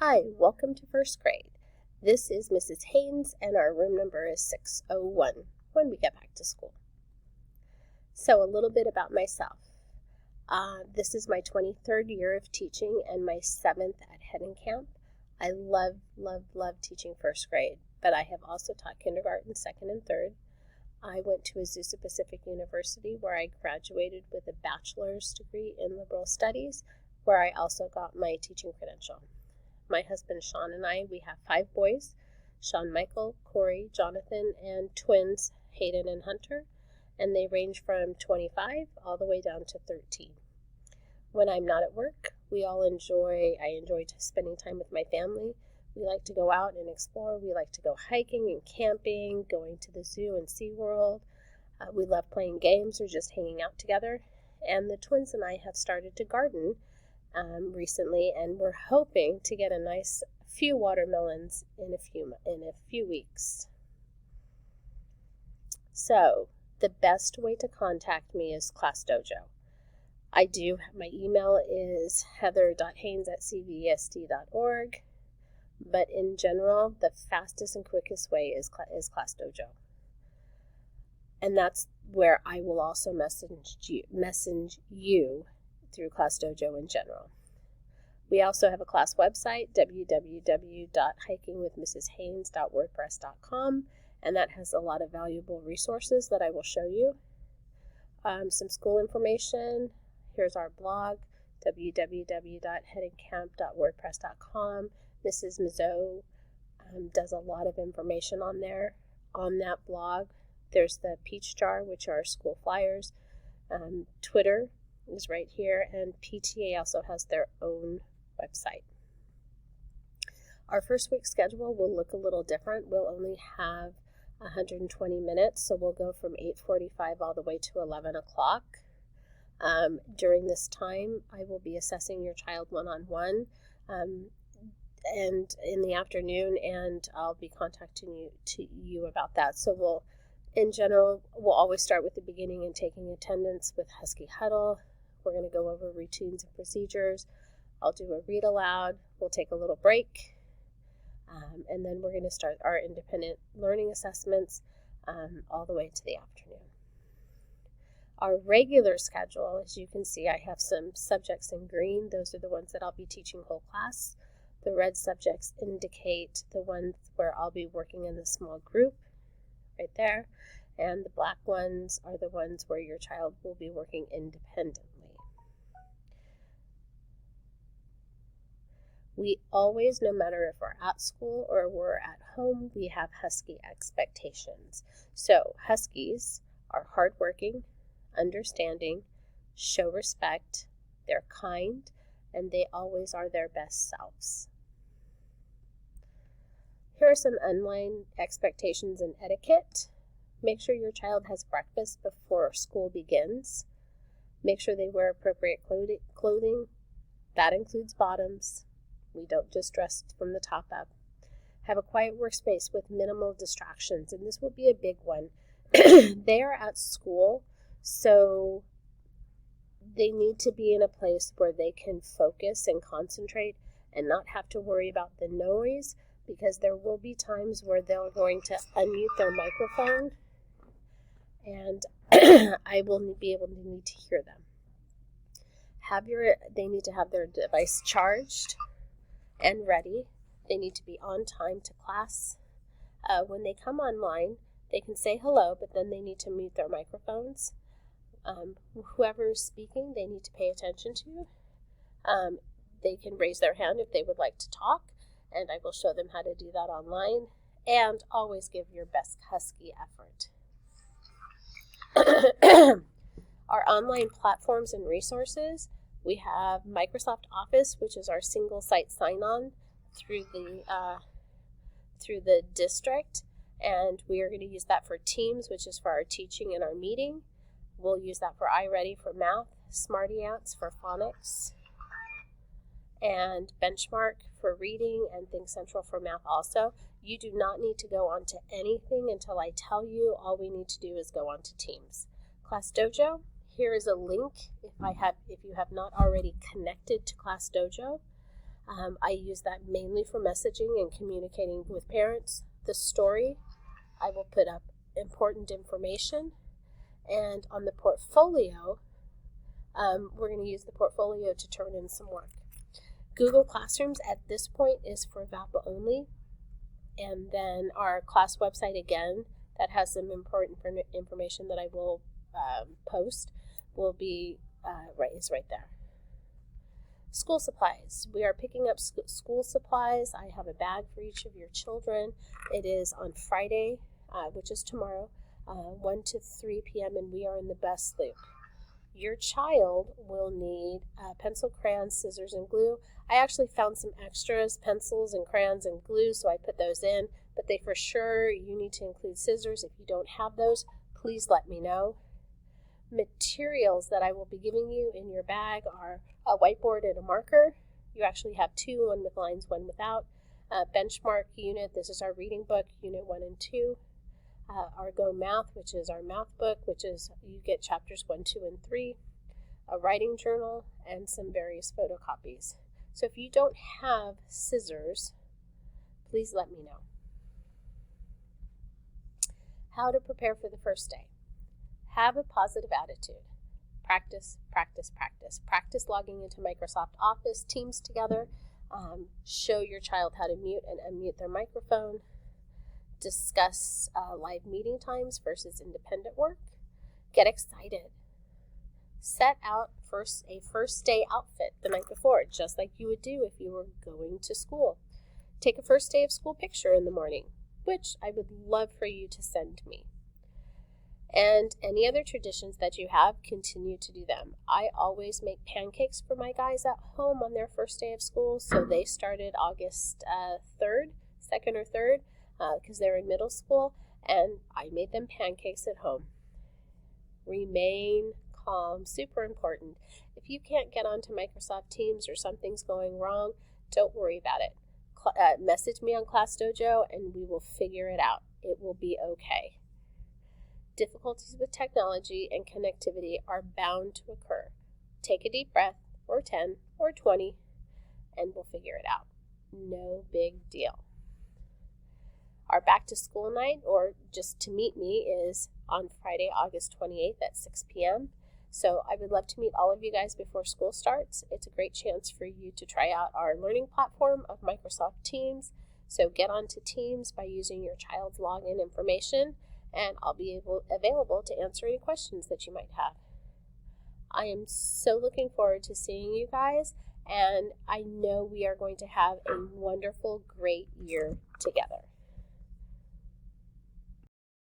Hi, welcome to first grade. This is Mrs. Haynes and our room number is 601 when we get back to school. So a little bit about myself. This is my 23rd year of teaching and my 7th at Heading Camp. I love teaching first grade, but I have also taught kindergarten, 2nd and 3rd. I went to Azusa Pacific University where I graduated with a bachelor's degree in liberal studies, where I also got my teaching credential. My husband Sean and I, we have 5 boys, Sean, Michael, Corey, Jonathan, and twins Hayden and Hunter, and they range from 25 all the way down to 13. When I'm not at work, I enjoy spending time with my family. We like to go out and explore. We like to go hiking and camping, going to the zoo and SeaWorld. We love playing games or just hanging out together. And the twins and I have started to garden recently, and we're hoping to get a nice few watermelons in a few weeks. So the best way to contact me is Class Dojo. My email is heather.haynes@cvsd.org, but in general, the fastest and quickest way is Class Dojo. And that's where I will also message you through Class Dojo in general. We also have a class website, www.hikingwithmrshaynes.wordpress.com, and that has a lot of valuable resources that I will show you. Some school information. Here's our blog, www.headingcamp.wordpress.com. Mrs. Mizzo does a lot of information on there. On that blog, there's the Peach Jar, which are school flyers. Twitter is right here, and PTA also has their own website. Our first week schedule will look a little different. We'll only have 120 minutes, so we'll go from 8:45 all the way to 11 o'clock. During this time, I will be assessing your child one-on-one, and in the afternoon, and I'll be contacting you about that. So in general, we'll always start with the beginning and taking attendance with Husky Huddle. We're going to go over routines and procedures. I'll do a read aloud. We'll take a little break. And then we're going to start our independent learning assessments all the way to the afternoon. Our regular schedule, as you can see, I have some subjects in green. Those are the ones that I'll be teaching whole class. The red subjects indicate the ones where I'll be working in the small group right there. And the black ones are the ones where your child will be working independently. We always, no matter if we're at school or we're at home, we have Husky Expectations. So Huskies are hardworking, understanding, show respect, they're kind, and they always are their best selves. Here are some online expectations and etiquette. Make sure your child has breakfast before school begins. Make sure they wear appropriate clothing. That includes bottoms. We don't just dress from the top up. Have a quiet workspace with minimal distractions, and this will be a big one. They are at school, so they need to be in a place where they can focus and concentrate and not have to worry about the noise, because there will be times where they're going to unmute their microphone, and I will be able to need to hear them. They need to have their device charged and ready. They need to be on time to class. When they come online, they can say hello, but then they need to mute their microphones. Whoever is speaking, they need to pay attention to. They can raise their hand if they would like to talk, and I will show them how to do that online. And always give your best Husky effort. Our online platforms and resources. We have Microsoft Office, which is our single site sign-on through the district, and we are going to use that for Teams, which is for our teaching and our meeting. We'll use that for iReady for math, Smarty Ants for phonics, and Benchmark for reading, and Think Central for math also. You do not need to go on to anything until I tell you. All we need to do is go on to Teams. Class Dojo. Here is a link if you have not already connected to Class Dojo. I use that mainly for messaging and communicating with parents. The story, I will put up important information. And on the portfolio, we're going to use the portfolio to turn in some work. Google Classrooms at this point is for VAPA only. And then our class website again, that has some important information that I will post, will be right there. School supplies. We are picking up school supplies. I have a bag for each of your children. It is on Friday, which is tomorrow, 1 to 3 p.m., and we are in the best loop. Your child will need pencil, crayons, scissors, and glue. I actually found some extras, pencils and crayons and glue, so I put those in, but they for sure, you need to include scissors. If you don't have those, please let me know. Materials that I will be giving you in your bag are a whiteboard and a marker. You actually have two, one with lines, one without. Benchmark unit, this is our reading book, unit 1 and 2. Our Go Math, which is our math book, which is you get chapters 1, 2, and 3. A writing journal, and some various photocopies. So if you don't have scissors, please let me know. How to prepare for the first day. Have a positive attitude. Practice, practice, practice. Practice logging into Microsoft Office, Teams together. Show your child how to mute and unmute their microphone. Discuss live meeting times versus independent work. Get excited. Set out a first day outfit the night before, just like you would do if you were going to school. Take a first day of school picture in the morning, which I would love for you to send me. And any other traditions that you have, continue to do them. I always make pancakes for my guys at home on their first day of school. So they started August 2nd or 3rd, because they're in middle school. And I made them pancakes at home. Remain calm, super important. If you can't get onto Microsoft Teams or something's going wrong, don't worry about it. Message me on Class Dojo and we will figure it out. It will be okay. Difficulties with technology and connectivity are bound to occur. Take a deep breath, or 10, or 20, and we'll figure it out. No big deal. Our back to school night, or just to meet me, is on Friday, August 28th at 6 p.m. So I would love to meet all of you guys before school starts. It's a great chance for you to try out our learning platform of Microsoft Teams. So get onto Teams by using your child's login information, and I'll be available to answer any questions that you might have. I am so looking forward to seeing you guys, and I know we are going to have a wonderful, great year together.